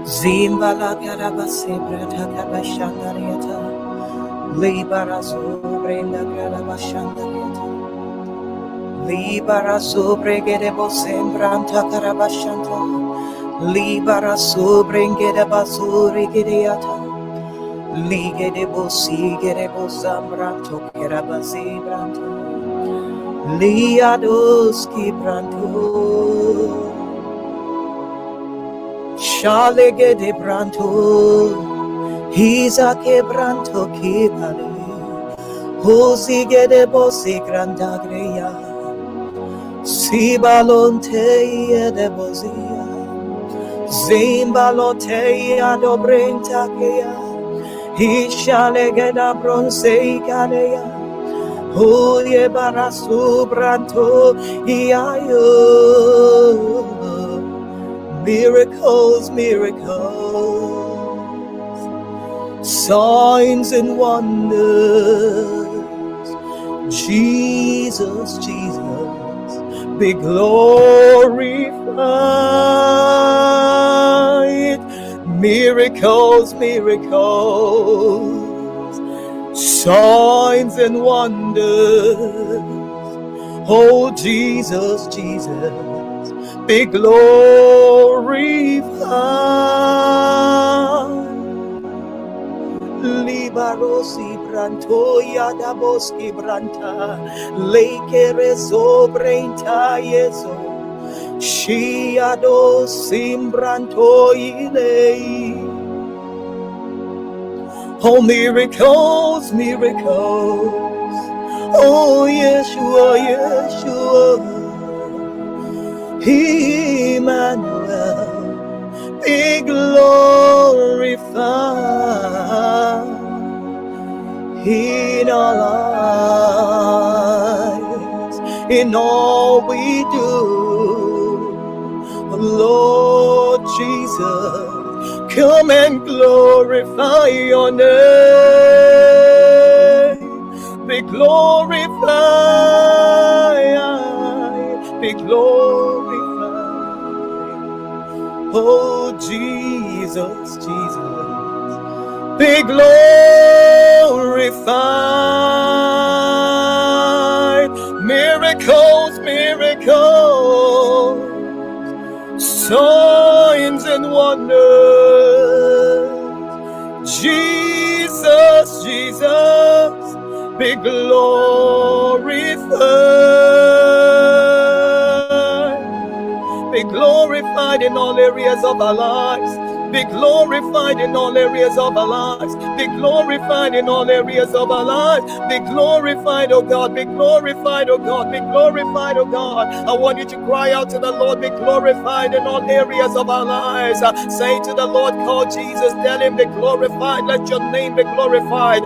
Zimbala Karabasebra Takabashandariata, Libara Sobrenda Karabashandariata, Libara Sobregedebo Sembranta Karabashanta, Libara Sobrengedeba Surigidiata, Ligedebo Sigedebo Zambranto Kerabazibranta, Liadoski Branto. Shalige de branto, hisa que branto que vale, hosige de bosi grandagreya, si balonte de bosia, zimbalote adobrenta kea, hishalige da bronze galea, hoye barasu branto, iayo. Miracles, miracles, signs and wonders. Jesus, Jesus, be glorified. Miracles, miracles, signs and wonders. Oh, Jesus, Jesus, be glorified. Libarosi branto yadaboski branta, lekere sobrenta yeso, shiado simbranto ilei. Oh, miracles, miracles. Oh, Yeshua, Yeshua. Emmanuel, be glorified in our lives, in all we do. Lord Jesus, come and glorify your name. Be glorified, be glorified. Oh, Jesus, Jesus, be glorified. Miracles, miracles, signs and wonders. Jesus, Jesus, be glorified. Be glorified in all areas of our lives. Be glorified in all areas of our lives. Be glorified in all areas of our lives. Be glorified, oh God. Be glorified, oh God. Be glorified, oh God. I want you to cry out to the Lord. Be glorified in all areas of our lives. Say to the Lord, call Jesus. Tell him, be glorified. Let your name be glorified.